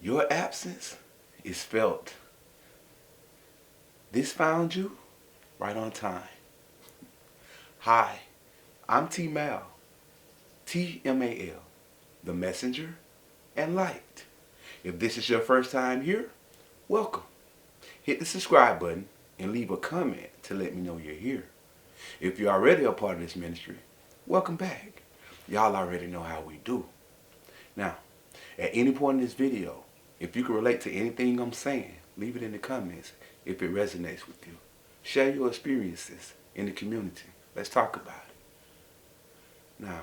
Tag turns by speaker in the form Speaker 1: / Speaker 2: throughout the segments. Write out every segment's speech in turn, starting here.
Speaker 1: Your absence is felt. This found you right on time. Hi, I'm T-Mal, T-M-A-L, the messenger and light. If this is your first time here, welcome. Hit the subscribe button and leave a comment to let me know you're here. If you're already a part of this ministry, welcome back. Y'all already know how we do. Now, at any point in this video, if you can relate to anything I'm saying, leave it in the comments if it resonates with you. Share your experiences in the community. Let's talk about it. Now,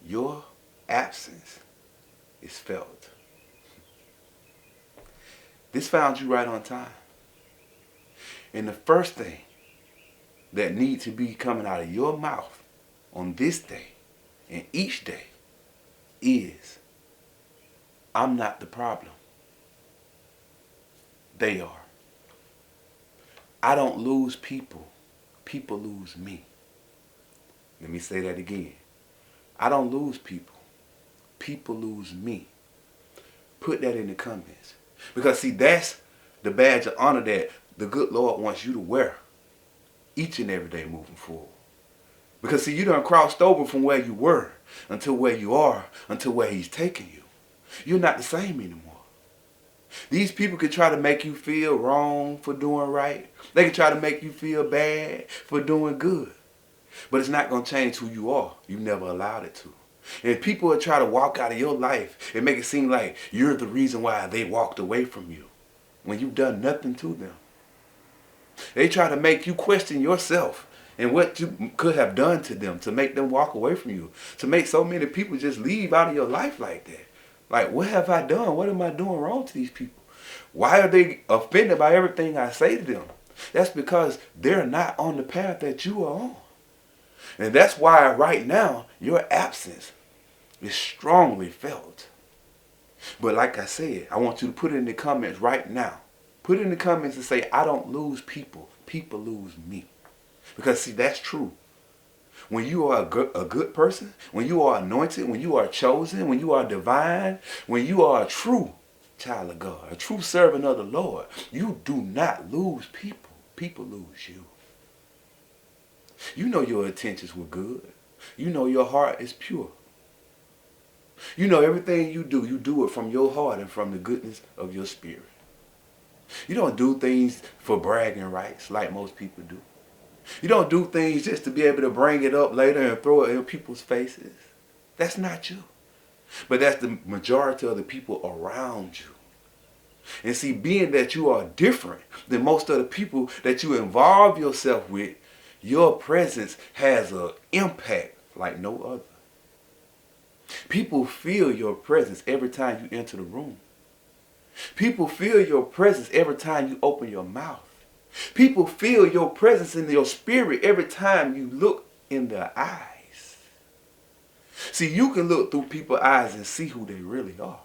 Speaker 1: your absence is felt. This found you right on time. And the first thing that needs to be coming out of your mouth on this day and each day is, I'm not the problem. They are. I don't lose people. People lose me. Let me say that again. I don't lose people. People lose me. Put that in the comments. Because see, that's the badge of honor that the good Lord wants you to wear each and every day moving forward. Because see, you done crossed over from where you were until where you are, until where He's taking you. You're not the same anymore. These people can try to make you feel wrong for doing right. They can try to make you feel bad for doing good. But it's not going to change who you are. You never allowed it to. And people will try to walk out of your life and make it seem like you're the reason why they walked away from you when you've done nothing to them. They try to make you question yourself and what you could have done to them to make them walk away from you. To make so many people just leave out of your life like that. Like, what have I done? What am I doing wrong to these people? Why are they offended by everything I say to them? That's because they're not on the path that you are on. And that's why right now, your absence is strongly felt. But like I said, I want you to put it in the comments right now. Put it in the comments and say, I don't lose people. People lose me. Because see, that's true. When you are a good person, when you are anointed, when you are chosen, when you are divine, when you are a true child of God, a true servant of the Lord, you do not lose people. People lose you. You know your intentions were good. You know your heart is pure. You know everything you do it from your heart and from the goodness of your spirit. You don't do things for bragging rights like most people do. You don't do things just to be able to bring it up later and throw it in people's faces. That's not you. But that's the majority of the people around you. And see, being that you are different than most of the people that you involve yourself with, your presence has an impact like no other. People feel your presence every time you enter the room. People feel your presence every time you open your mouth. People feel your presence in your spirit every time you look in their eyes. See, you can look through people's eyes and see who they really are.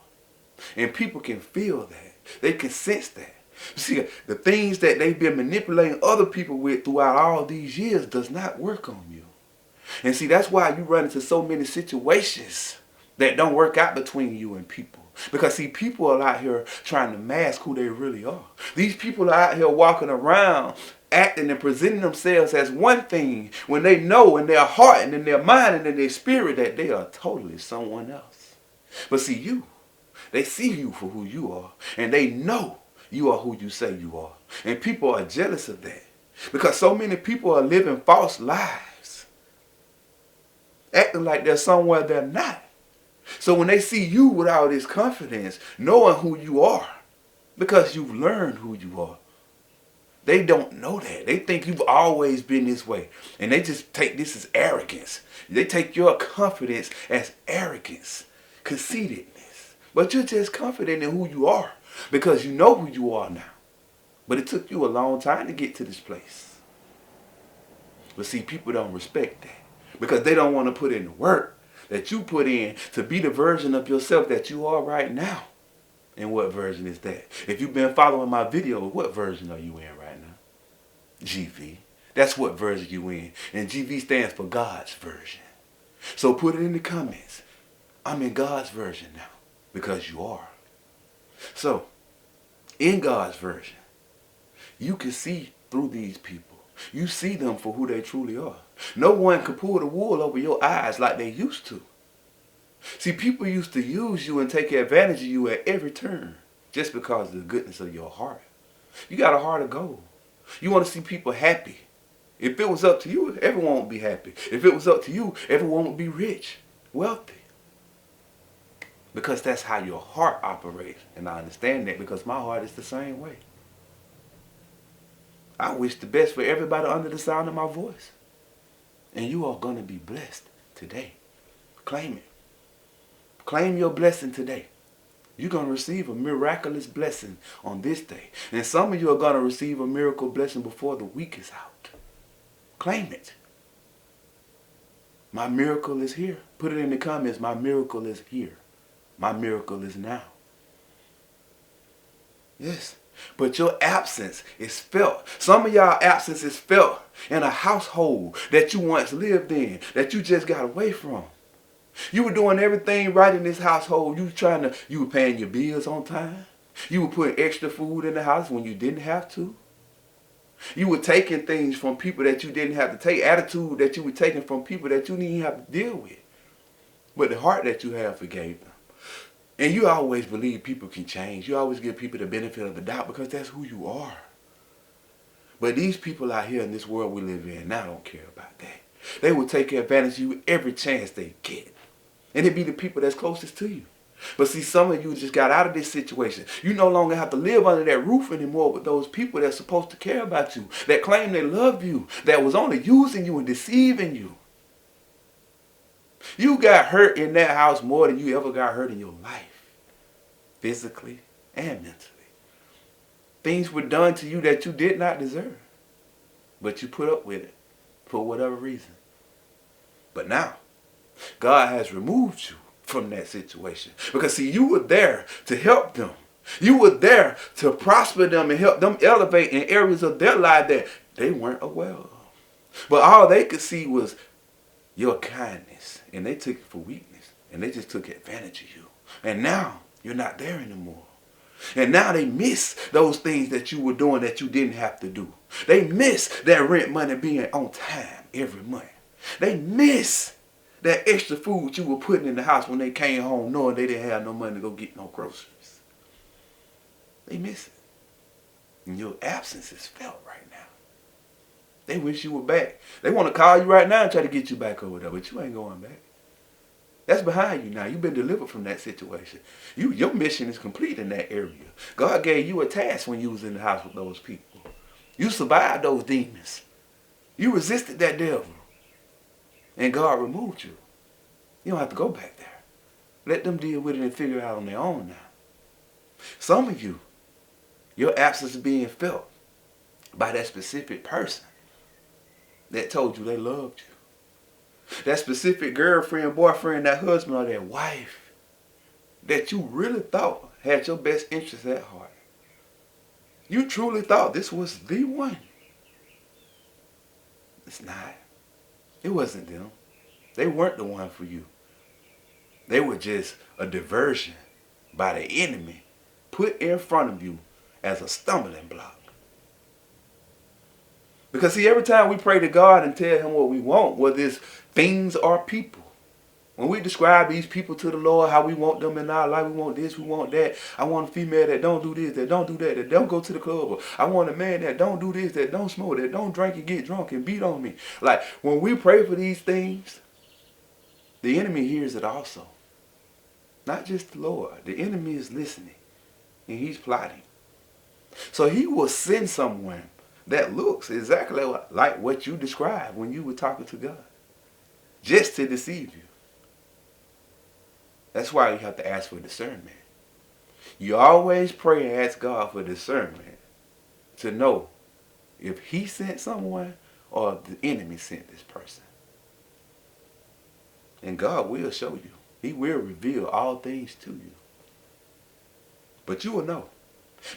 Speaker 1: And people can feel that. They can sense that. See, the things that they've been manipulating other people with throughout all these years does not work on you. And see, that's why you run into so many situations that don't work out between you and people. Because see, people are out here trying to mask who they really are. These people are out here walking around acting and presenting themselves as one thing when they know in their heart and in their mind and in their spirit that they are totally someone else. But see, they see you for who you are, and they know you are who you say you are. And people are jealous of that because so many people are living false lives, acting like they're somewhere they're not. So when they see you with all this confidence, knowing who you are, because you've learned who you are, they don't know that. They think you've always been this way. And they just take this as arrogance. They take your confidence as arrogance, conceitedness. But you're just confident in who you are because you know who you are now. But it took you a long time to get to this place. But see, people don't respect that because they don't want to put in the work that you put in to be the version of yourself that you are right now. And what version is that? If you've been following my video, what version are you in right now? GV. That's what version you in. And GV stands for God's version. So put it in the comments. I'm in God's version now. because you are. So, in God's version, you can see through these people. You see them for who they truly are. No one can pull the wool over your eyes like they used to. See, people used to use you and take advantage of you at every turn just because of the goodness of your heart. You got a heart of gold. You want to see people happy. If it was up to you, everyone would be happy. If it was up to you, everyone would be rich, wealthy. Because that's how your heart operates. And I understand that because my heart is the same way. I wish the best for everybody under the sound of my voice. And you are going to be blessed today. Claim it. Claim your blessing today. You're going to receive a miraculous blessing on this day. And some of you are going to receive a miracle blessing before the week is out. Claim it. My miracle is here. Put it in the comments. My miracle is here. My miracle is now. Yes. But your absence is felt. Some of y'all absence is felt in a household that you once lived in, that you just got away from. You were doing everything right in this household. You were paying your bills on time. You were putting extra food in the house when you didn't have to. You were taking things from people that you didn't have to take. Attitude that you were taking from people that you didn't even have to deal with. But the heart that you have forgave them. And you always believe people can change. You always give people the benefit of the doubt because that's who you are. But these people out here in this world we live in now don't care about that. They will take advantage of you every chance they get. And it be the people that's closest to you. But see, some of you just got out of this situation. You no longer have to live under that roof anymore with those people that's supposed to care about you, that claim they love you, that was only using you and deceiving you. You got hurt in that house more than you ever got hurt in your life, physically and mentally. Things were done to you that you did not deserve, but you put up with it for whatever reason. But now, God has removed you from that situation. Because see, you were there to help them. You were there to prosper them and help them elevate in areas of their life that they weren't aware of. But all they could see was your kindness. And they took it for weakness. And they just took advantage of you. And now, you're not there anymore. And now they miss those things that you were doing that you didn't have to do. They miss that rent money being on time every month. They miss that extra food you were putting in the house when they came home knowing they didn't have no money to go get no groceries. They miss it. And your absence is felt right now. They wish you were back. They want to call you right now and try to get you back over there, but you ain't going back. That's behind you now. You've been delivered from that situation. Your mission is complete in that area. God gave you a task when you was in the house with those people. You survived those demons. You resisted that devil. And God removed you. You don't have to go back there. Let them deal with it and figure it out on their own now. Some of you, your absence is being felt by that specific person that told you they loved you. That specific girlfriend, boyfriend, that husband, or that wife that you really thought had your best interests at heart. You truly thought this was the one. It's not. It wasn't them. They weren't the one for you. They were just a diversion by the enemy put in front of you as a stumbling block. Because see, every time we pray to God and tell him what we want, whether it's things or people, when we describe these people to the Lord, how we want them in our life, we want this, we want that. I want a female that don't do this, that don't do that don't go to the club. Or I want a man that don't do this, that don't smoke, that don't drink and get drunk and beat on me. Like, when we pray for these things, the enemy hears it also. Not just the Lord. The enemy is listening. And he's plotting. So he will send someone that looks exactly like what you described when you were talking to God. Just to deceive you. That's why you have to ask for discernment. You always pray and ask God for discernment to know if he sent someone or the enemy sent this person. And God will show you. He will reveal all things to you. But you will know.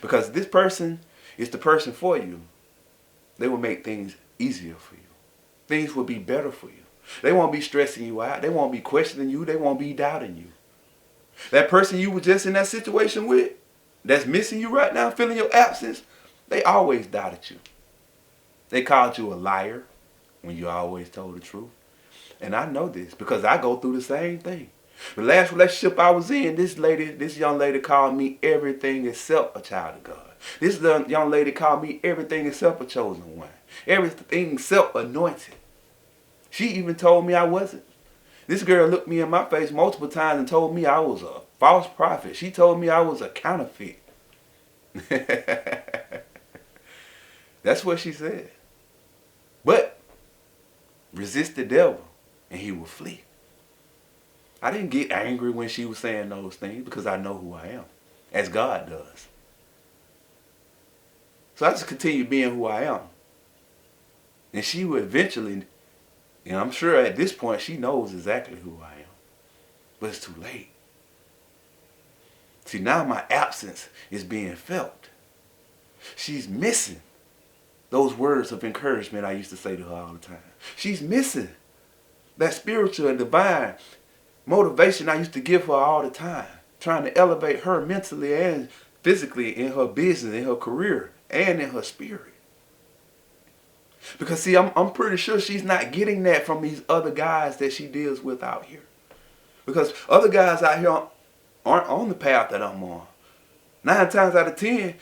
Speaker 1: Because this person is the person for you. They will make things easier for you. Things will be better for you. They won't be stressing you out. They won't be questioning you. They won't be doubting you. That person you were just in that situation with, that's missing you right now, feeling your absence, they always doubted you. They called you a liar when you always told the truth. And I know this because I go through the same thing. The last relationship I was in, this young lady called me everything except a child of God. This young lady called me everything except a chosen one. Everything except anointed. She even told me I wasn't. This girl looked me in my face multiple times and told me I was a false prophet. She told me I was a counterfeit. That's what she said. But resist the devil and he will flee. I didn't get angry when she was saying those things because I know who I am, as God does. So I just continue being who I am. And she will eventually, and I'm sure at this point she knows exactly who I am. But it's too late. See, now my absence is being felt. She's missing those words of encouragement I used to say to her all the time. She's missing that spiritual and divine motivation I used to give her all the time, trying to elevate her mentally and physically in her business, in her career, and in her spirit. Because see, I'm pretty sure she's not getting that from these other guys that she deals with out here. Because other guys out here aren't on the path that I'm on. 9 times out of 10,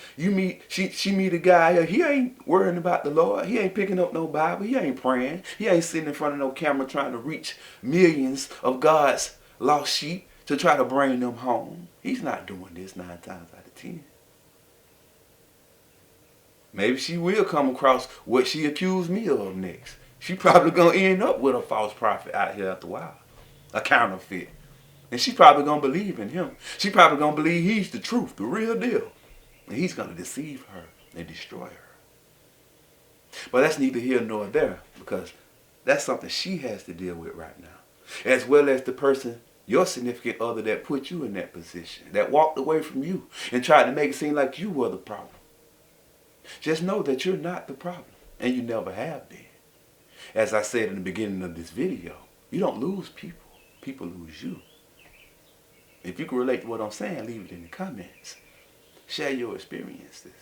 Speaker 1: she meet a guy here. He ain't worrying about the Lord. He ain't picking up no Bible. He ain't praying. He ain't sitting in front of no camera trying to reach millions of God's lost sheep to try to bring them home. He's not doing this 9 times out of 10. Maybe she will come across what she accused me of next. She probably gonna end up with a false prophet out here after a while, a counterfeit. And she's probably going to believe in him. She probably going to believe he's the truth, the real deal. And he's going to deceive her and destroy her. But that's neither here nor there, because that's something she has to deal with right now. As well as the person, your significant other, that put you in that position, that walked away from you and tried to make it seem like you were the problem. Just know that you're not the problem, and you never have been. As I said in the beginning of this video, you don't lose people. People lose you. If you can relate to what I'm saying, leave it in the comments. Share your experiences.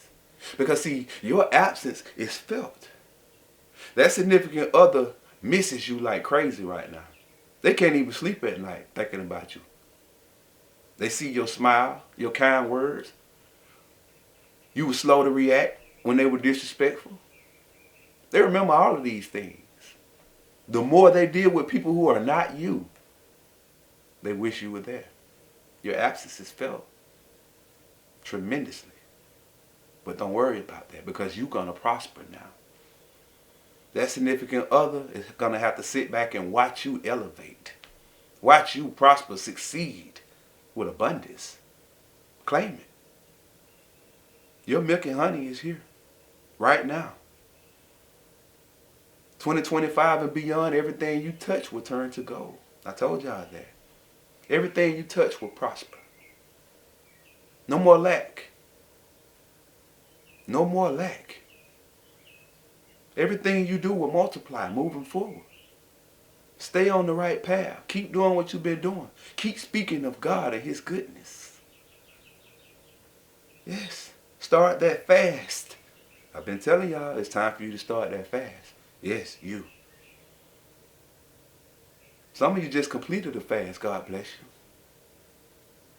Speaker 1: Because see, your absence is felt. That significant other misses you like crazy right now. They can't even sleep at night thinking about you. They see your smile, your kind words. You were slow to react when they were disrespectful. They remember all of these things. The more they deal with people who are not you, they wish you were there. Your absence is felt tremendously. But don't worry about that because you're going to prosper now. That significant other is going to have to sit back and watch you elevate. Watch you prosper, succeed with abundance. Claim it. Your milk and honey is here right now. 2025 and beyond, everything you touch will turn to gold. I told y'all that. Everything you touch will prosper. No more lack. No more lack. Everything you do will multiply moving forward. Stay on the right path. Keep doing what you've been doing. Keep speaking of God and His goodness. Yes. Start that fast. I've been telling y'all it's time for you to start that fast. Yes, you. Some of you just completed a fast. God bless you.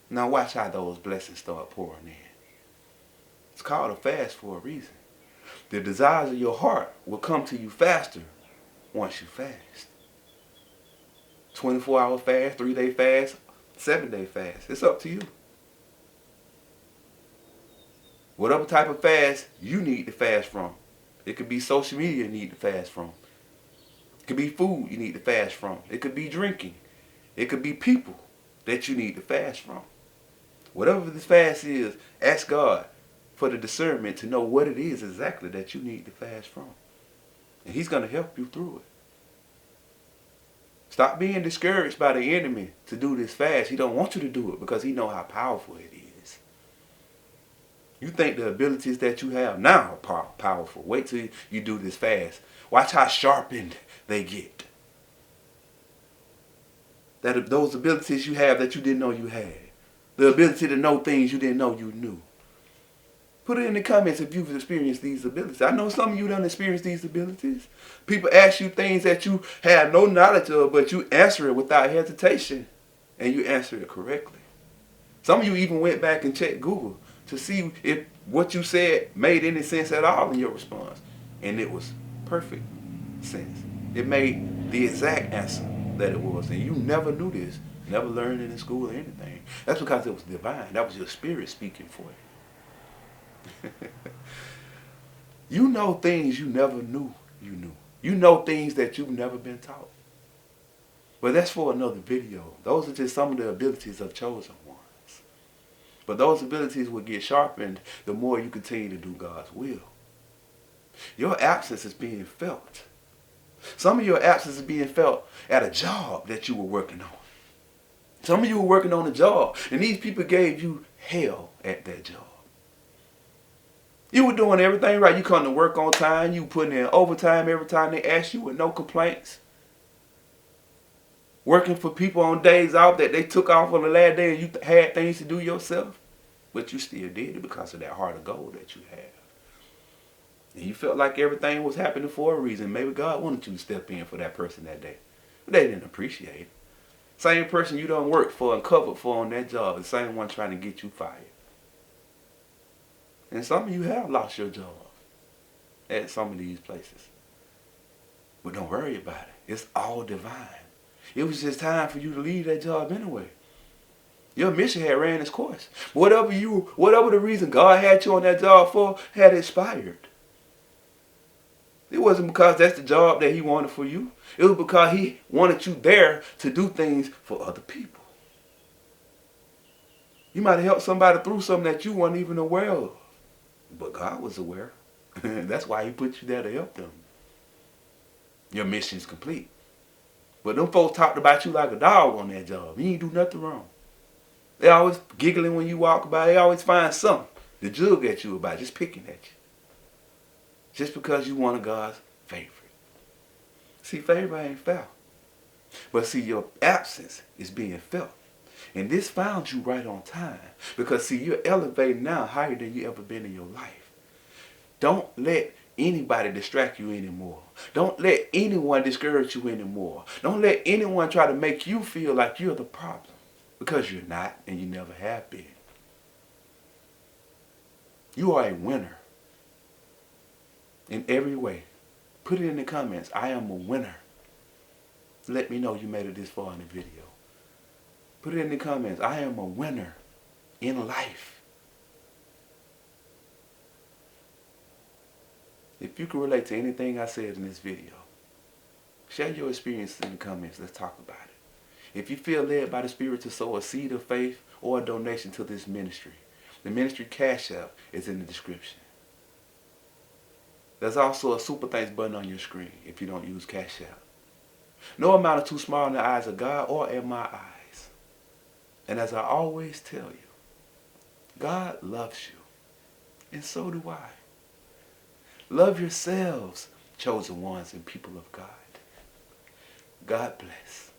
Speaker 1: Now watch how those blessings start pouring in. It's called a fast for a reason. The desires of your heart will come to you faster once you fast. 24-hour fast, 3-day fast, 7-day fast. It's up to you. Whatever type of fast you need to fast from. It could be social media you need to fast from. It could be food you need to fast from. It could be drinking. It could be people that you need to fast from. Whatever this fast is, ask God for the discernment to know what it is exactly that you need to fast from. And He's going to help you through it. Stop being discouraged by the enemy to do this fast. He don't want you to do it because he knows how powerful it is. You think the abilities that you have now are powerful. Wait till you do this fast. Watch how sharpened they get. Those abilities you have that you didn't know you had. The ability to know things you didn't know you knew. Put it in the comments if you've experienced these abilities. I know some of you don't experience these abilities. People ask you things that you have no knowledge of, but you answer it without hesitation. And you answer it correctly. Some of you even went back and checked Google to see if what you said made any sense at all in your response. And it was perfect sense. It made the exact answer that it was. And you never knew this. Never learned it in school or anything. That's because it was divine. That was your spirit speaking for you. You know things you never knew you knew. You know things that you've never been taught. But that's for another video. Those are just some of the abilities of chosen ones. But those abilities will get sharpened the more you continue to do God's will. Your absence is being felt. Some of your absence is being felt at a job that you were working on. Some of you were working on a job, and these people gave you hell at that job. You were doing everything right. You come to work on time. You putting in overtime every time they asked you with no complaints. Working for people on days off that they took off on the last day and you had things to do yourself. But you still did it because of that heart of gold that you have. And you felt like everything was happening for a reason. Maybe God wanted you to step in for that person that day. But they didn't appreciate it. Same person you done worked for and covered for on that job. The same one trying to get you fired. And some of you have lost your job at some of these places. But don't worry about it. It's all divine. It was just time for you to leave that job anyway. Your mission had ran its course. Whatever the reason God had you on that job for had expired. It wasn't because that's the job that he wanted for you. It was because he wanted you there to do things for other people. You might have helped somebody through something that you weren't even aware of. But God was aware. That's why he put you there to help them. Your mission's complete. But them folks talked about you like a dog on that job. You ain't do nothing wrong. They always giggling when you walk by. They always find something to jug at you about, just picking at you. Just because you one of God's favorite. See, favor ain't fair. But see, your absence is being felt. And this found you right on time. Because see, you're elevating now higher than you ever been in your life. Don't let anybody distract you anymore. Don't let anyone discourage you anymore. Don't let anyone try to make you feel like you're the problem. Because you're not, and you never have been. You are a winner. In every way. Put it in the comments. I am a winner. Let me know you made it this far in the video. Put it in the comments. I am a winner in life. If you can relate to anything I said in this video, share your experiences in the comments. Let's talk about it. If you feel led by the Spirit to sow a seed of faith or a donation to this ministry, the ministry Cash App is in the description. There's also a super thanks button on your screen if you don't use Cash App. No amount is too small in the eyes of God or in my eyes. And as I always tell you, God loves you. And so do I. Love yourselves, chosen ones and people of God. God bless.